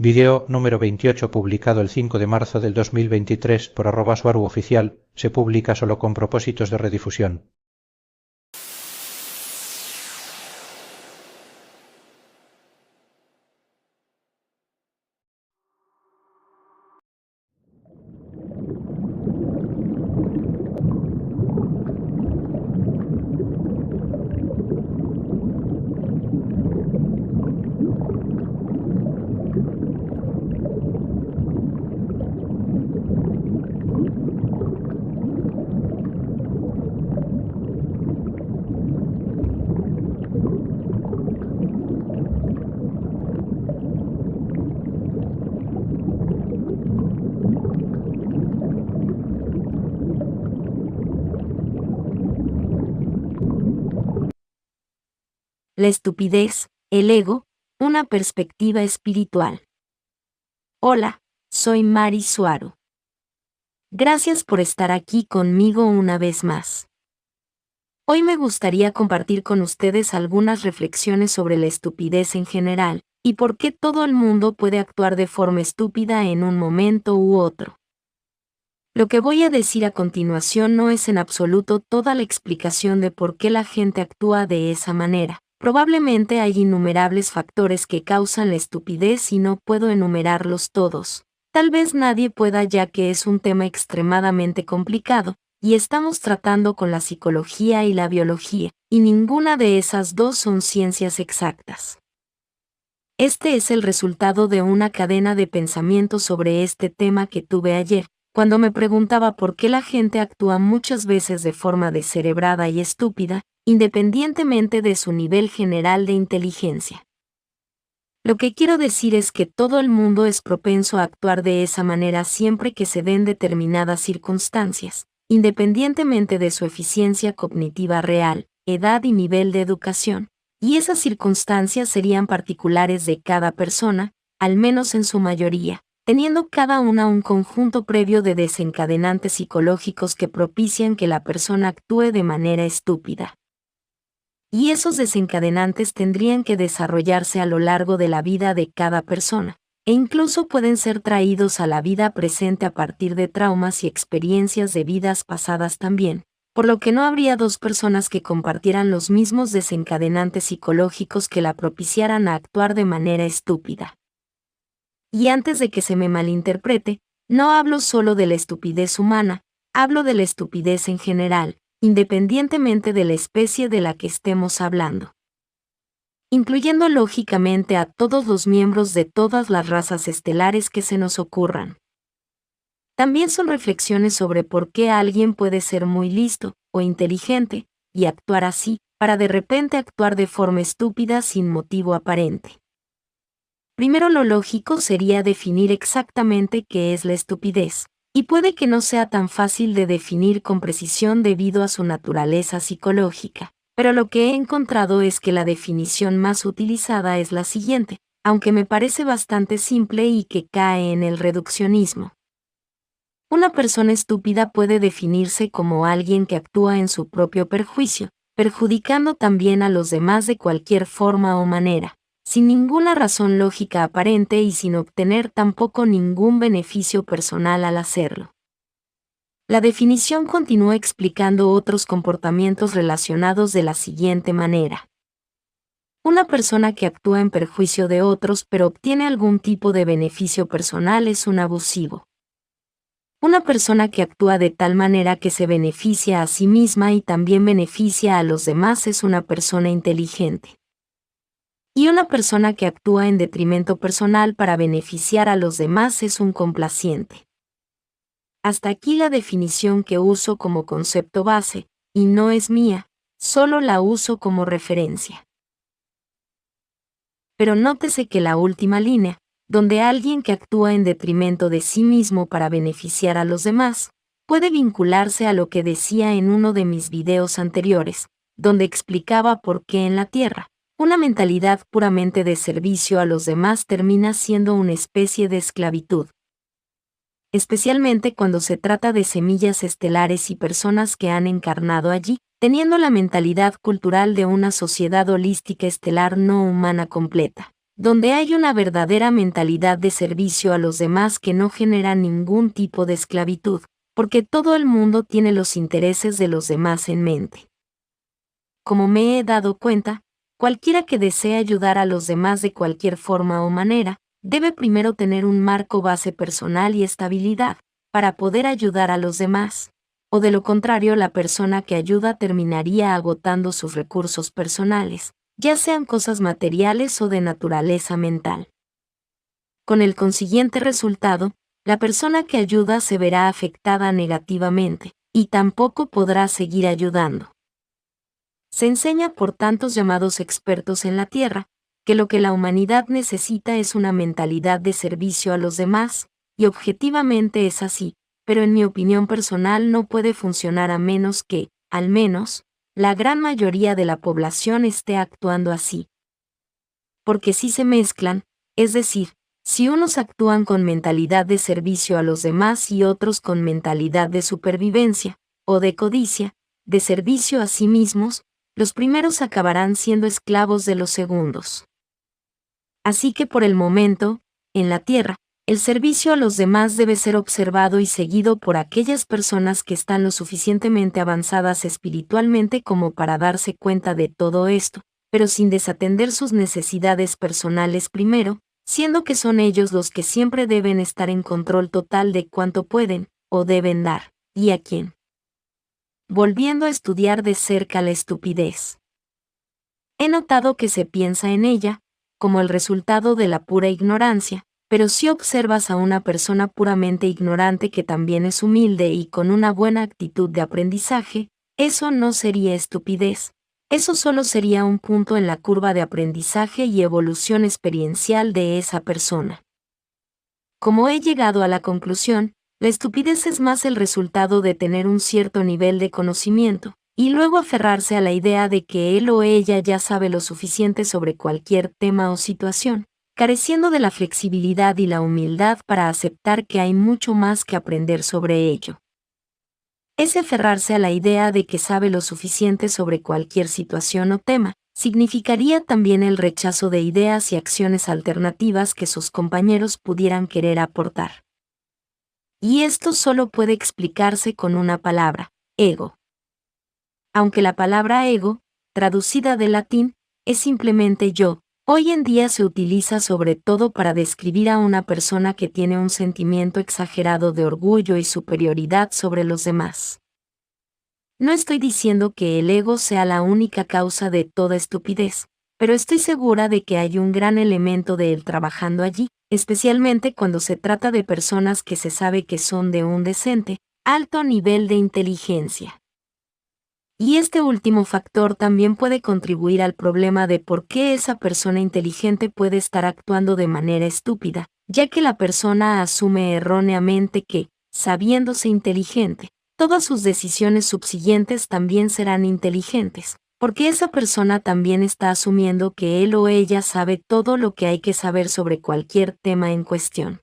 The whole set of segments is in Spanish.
Video número 28 publicado el 5 de marzo del 2023 por @suaruoficial, se publica solo con propósitos de redifusión. La estupidez, el ego, una perspectiva espiritual. Hola, soy Mari Suaru. Gracias por estar aquí conmigo una vez más. Hoy me gustaría compartir con ustedes algunas reflexiones sobre la estupidez en general, y por qué todo el mundo puede actuar de forma estúpida en un momento u otro. Lo que voy a decir a continuación no es en absoluto toda la explicación de por qué la gente actúa de esa manera. Probablemente hay innumerables factores que causan la estupidez y no puedo enumerarlos todos. Tal vez nadie pueda, ya que es un tema extremadamente complicado, y estamos tratando con la psicología y la biología, y ninguna de esas dos son ciencias exactas. Este es el resultado de una cadena de pensamiento sobre este tema que tuve ayer, cuando me preguntaba por qué la gente actúa muchas veces de forma descerebrada y estúpida, independientemente de su nivel general de inteligencia. Lo que quiero decir es que todo el mundo es propenso a actuar de esa manera siempre que se den determinadas circunstancias, independientemente de su eficiencia cognitiva real, edad y nivel de educación, y esas circunstancias serían particulares de cada persona, al menos en su mayoría, teniendo cada una un conjunto previo de desencadenantes psicológicos que propician que la persona actúe de manera estúpida. Y esos desencadenantes tendrían que desarrollarse a lo largo de la vida de cada persona, e incluso pueden ser traídos a la vida presente a partir de traumas y experiencias de vidas pasadas también, por lo que no habría dos personas que compartieran los mismos desencadenantes psicológicos que la propiciaran a actuar de manera estúpida. Y antes de que se me malinterprete, no hablo solo de la estupidez humana, hablo de la estupidez en general, independientemente de la especie de la que estemos hablando. Incluyendo lógicamente a todos los miembros de todas las razas estelares que se nos ocurran. También son reflexiones sobre por qué alguien puede ser muy listo o inteligente y actuar así, para de repente actuar de forma estúpida sin motivo aparente. Primero, lo lógico sería definir exactamente qué es la estupidez. Y puede que no sea tan fácil de definir con precisión debido a su naturaleza psicológica, pero lo que he encontrado es que la definición más utilizada es la siguiente, aunque me parece bastante simple y que cae en el reduccionismo. Una persona estúpida puede definirse como alguien que actúa en su propio perjuicio, perjudicando también a los demás de cualquier forma o manera, sin ninguna razón lógica aparente y sin obtener tampoco ningún beneficio personal al hacerlo. La definición continúa explicando otros comportamientos relacionados de la siguiente manera. Una persona que actúa en perjuicio de otros pero obtiene algún tipo de beneficio personal es un abusivo. Una persona que actúa de tal manera que se beneficia a sí misma y también beneficia a los demás es una persona inteligente. Y una persona que actúa en detrimento personal para beneficiar a los demás es un complaciente. Hasta aquí la definición que uso como concepto base, y no es mía, solo la uso como referencia. Pero nótese que la última línea, donde alguien que actúa en detrimento de sí mismo para beneficiar a los demás, puede vincularse a lo que decía en uno de mis videos anteriores, donde explicaba por qué en la Tierra, una mentalidad puramente de servicio a los demás termina siendo una especie de esclavitud. Especialmente cuando se trata de semillas estelares y personas que han encarnado allí, teniendo la mentalidad cultural de una sociedad holística estelar no humana completa, donde hay una verdadera mentalidad de servicio a los demás que no genera ningún tipo de esclavitud, porque todo el mundo tiene los intereses de los demás en mente. Como me he dado cuenta, cualquiera que desee ayudar a los demás de cualquier forma o manera, debe primero tener un marco base personal y estabilidad, para poder ayudar a los demás, o de lo contrario la persona que ayuda terminaría agotando sus recursos personales, ya sean cosas materiales o de naturaleza mental. Con el consiguiente resultado, la persona que ayuda se verá afectada negativamente, y tampoco podrá seguir ayudando. Se enseña por tantos llamados expertos en la Tierra, que lo que la humanidad necesita es una mentalidad de servicio a los demás, y objetivamente es así, pero en mi opinión personal no puede funcionar a menos que, al menos, la gran mayoría de la población esté actuando así. Porque si se mezclan, es decir, si unos actúan con mentalidad de servicio a los demás y otros con mentalidad de supervivencia, o de codicia, de servicio a sí mismos, los primeros acabarán siendo esclavos de los segundos. Así que por el momento, en la Tierra, el servicio a los demás debe ser observado y seguido por aquellas personas que están lo suficientemente avanzadas espiritualmente como para darse cuenta de todo esto, pero sin desatender sus necesidades personales primero, siendo que son ellos los que siempre deben estar en control total de cuánto pueden, o deben dar, y a quién. Volviendo a estudiar de cerca la estupidez. He notado que se piensa en ella, como el resultado de la pura ignorancia, pero si observas a una persona puramente ignorante que también es humilde y con una buena actitud de aprendizaje, eso no sería estupidez. Eso solo sería un punto en la curva de aprendizaje y evolución experiencial de esa persona. Como he llegado a la conclusión, la estupidez es más el resultado de tener un cierto nivel de conocimiento, y luego aferrarse a la idea de que él o ella ya sabe lo suficiente sobre cualquier tema o situación, careciendo de la flexibilidad y la humildad para aceptar que hay mucho más que aprender sobre ello. Ese aferrarse a la idea de que sabe lo suficiente sobre cualquier situación o tema, significaría también el rechazo de ideas y acciones alternativas que sus compañeros pudieran querer aportar. Y esto solo puede explicarse con una palabra: ego. Aunque la palabra ego, traducida del latín, es simplemente yo, hoy en día se utiliza sobre todo para describir a una persona que tiene un sentimiento exagerado de orgullo y superioridad sobre los demás. No estoy diciendo que el ego sea la única causa de toda estupidez, pero estoy segura de que hay un gran elemento de él trabajando allí, especialmente cuando se trata de personas que se sabe que son de un decente, alto nivel de inteligencia. Y este último factor también puede contribuir al problema de por qué esa persona inteligente puede estar actuando de manera estúpida, ya que la persona asume erróneamente que, sabiéndose inteligente, todas sus decisiones subsiguientes también serán inteligentes, porque esa persona también está asumiendo que él o ella sabe todo lo que hay que saber sobre cualquier tema en cuestión.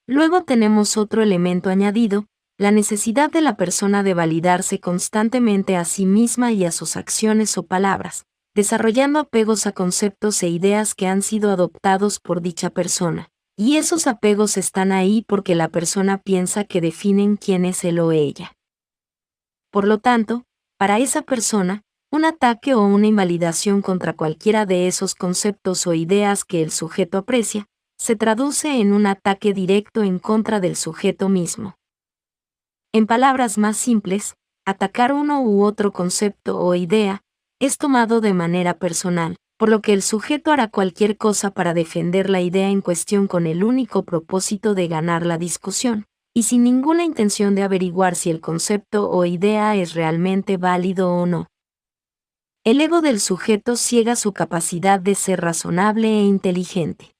Luego tenemos otro elemento añadido, la necesidad de la persona de validarse constantemente a sí misma y a sus acciones o palabras, desarrollando apegos a conceptos e ideas que han sido adoptados por dicha persona, y esos apegos están ahí porque la persona piensa que definen quién es él o ella. Por lo tanto, para esa persona, un ataque o una invalidación contra cualquiera de esos conceptos o ideas que el sujeto aprecia, se traduce en un ataque directo en contra del sujeto mismo. En palabras más simples, atacar uno u otro concepto o idea es tomado de manera personal, por lo que el sujeto hará cualquier cosa para defender la idea en cuestión con el único propósito de ganar la discusión, y sin ninguna intención de averiguar si el concepto o idea es realmente válido o no. El ego del sujeto ciega su capacidad de ser razonable e inteligente.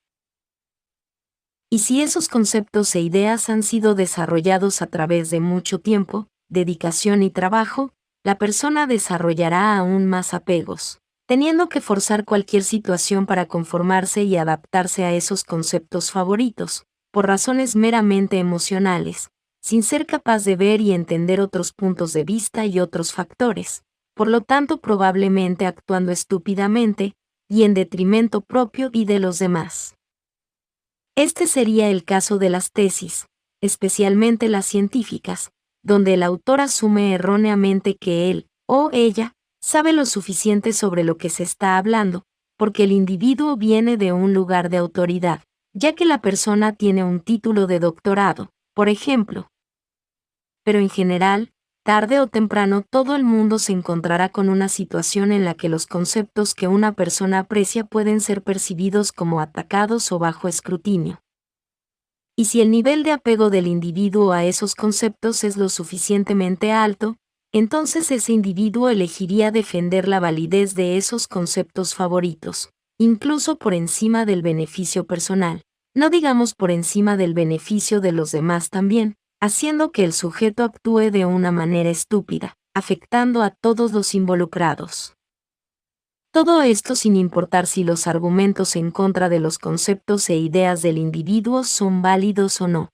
Y si esos conceptos e ideas han sido desarrollados a través de mucho tiempo, dedicación y trabajo, la persona desarrollará aún más apegos, teniendo que forzar cualquier situación para conformarse y adaptarse a esos conceptos favoritos, por razones meramente emocionales, sin ser capaz de ver y entender otros puntos de vista y otros factores, por lo tanto probablemente actuando estúpidamente, y en detrimento propio y de los demás. Este sería el caso de las tesis, especialmente las científicas, donde el autor asume erróneamente que él, o ella, sabe lo suficiente sobre lo que se está hablando, porque el individuo viene de un lugar de autoridad, ya que la persona tiene un título de doctorado, por ejemplo. Pero en general, tarde o temprano todo el mundo se encontrará con una situación en la que los conceptos que una persona aprecia pueden ser percibidos como atacados o bajo escrutinio. Y si el nivel de apego del individuo a esos conceptos es lo suficientemente alto, entonces ese individuo elegiría defender la validez de esos conceptos favoritos, incluso por encima del beneficio personal, no digamos por encima del beneficio de los demás también, haciendo que el sujeto actúe de una manera estúpida, afectando a todos los involucrados. Todo esto sin importar si los argumentos en contra de los conceptos e ideas del individuo son válidos o no.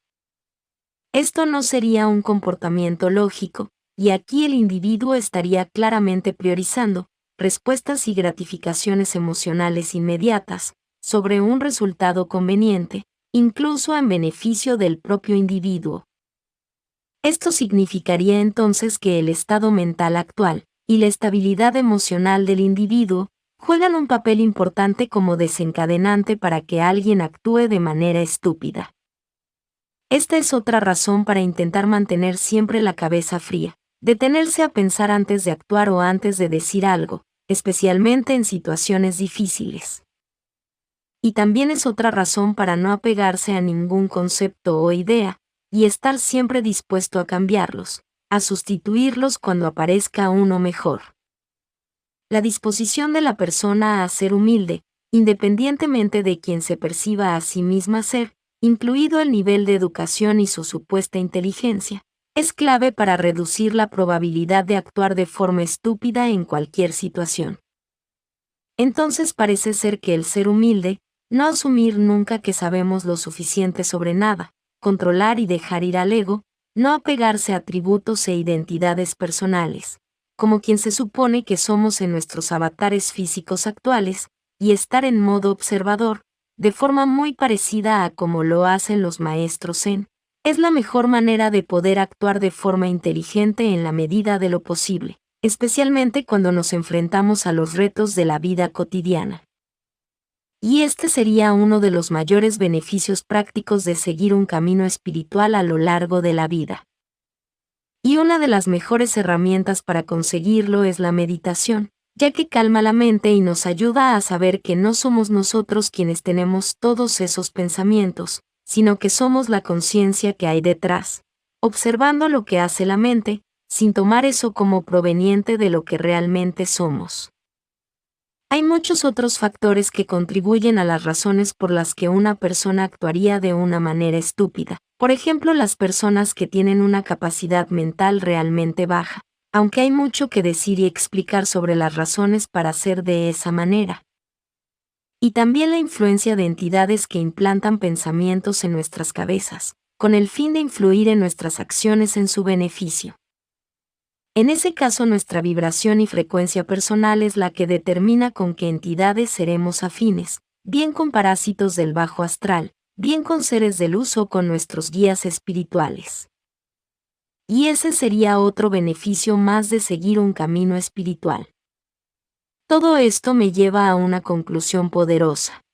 Esto no sería un comportamiento lógico, y aquí el individuo estaría claramente priorizando respuestas y gratificaciones emocionales inmediatas sobre un resultado conveniente, incluso en beneficio del propio individuo. Esto significaría entonces que el estado mental actual y la estabilidad emocional del individuo juegan un papel importante como desencadenante para que alguien actúe de manera estúpida. Esta es otra razón para intentar mantener siempre la cabeza fría, detenerse a pensar antes de actuar o antes de decir algo, especialmente en situaciones difíciles. Y también es otra razón para no apegarse a ningún concepto o idea, y estar siempre dispuesto a cambiarlos, a sustituirlos cuando aparezca uno mejor. La disposición de la persona a ser humilde, independientemente de quien se perciba a sí misma ser, incluido el nivel de educación y su supuesta inteligencia, es clave para reducir la probabilidad de actuar de forma estúpida en cualquier situación. Entonces parece ser que el ser humilde, no asumir nunca que sabemos lo suficiente sobre nada, controlar y dejar ir al ego, no apegarse a atributos e identidades personales, como quien se supone que somos en nuestros avatares físicos actuales, y estar en modo observador, de forma muy parecida a como lo hacen los maestros zen, es la mejor manera de poder actuar de forma inteligente en la medida de lo posible, especialmente cuando nos enfrentamos a los retos de la vida cotidiana. Y este sería uno de los mayores beneficios prácticos de seguir un camino espiritual a lo largo de la vida. Y una de las mejores herramientas para conseguirlo es la meditación, ya que calma la mente y nos ayuda a saber que no somos nosotros quienes tenemos todos esos pensamientos, sino que somos la conciencia que hay detrás, observando lo que hace la mente, sin tomar eso como proveniente de lo que realmente somos. Hay muchos otros factores que contribuyen a las razones por las que una persona actuaría de una manera estúpida. Por ejemplo, las personas que tienen una capacidad mental realmente baja, aunque hay mucho que decir y explicar sobre las razones para ser de esa manera. Y también la influencia de entidades que implantan pensamientos en nuestras cabezas, con el fin de influir en nuestras acciones en su beneficio. En ese caso, nuestra vibración y frecuencia personal es la que determina con qué entidades seremos afines, bien con parásitos del bajo astral, bien con seres de luz o con nuestros guías espirituales. Y ese sería otro beneficio más de seguir un camino espiritual. Todo esto me lleva a una conclusión poderosa.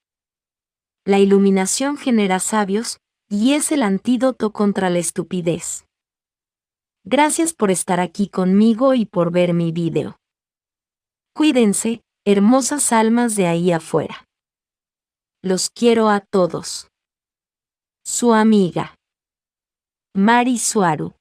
La iluminación genera sabios, y es el antídoto contra la estupidez. Gracias por estar aquí conmigo y por ver mi video. Cuídense, hermosas almas de ahí afuera. Los quiero a todos. Su amiga, Mari Suaru.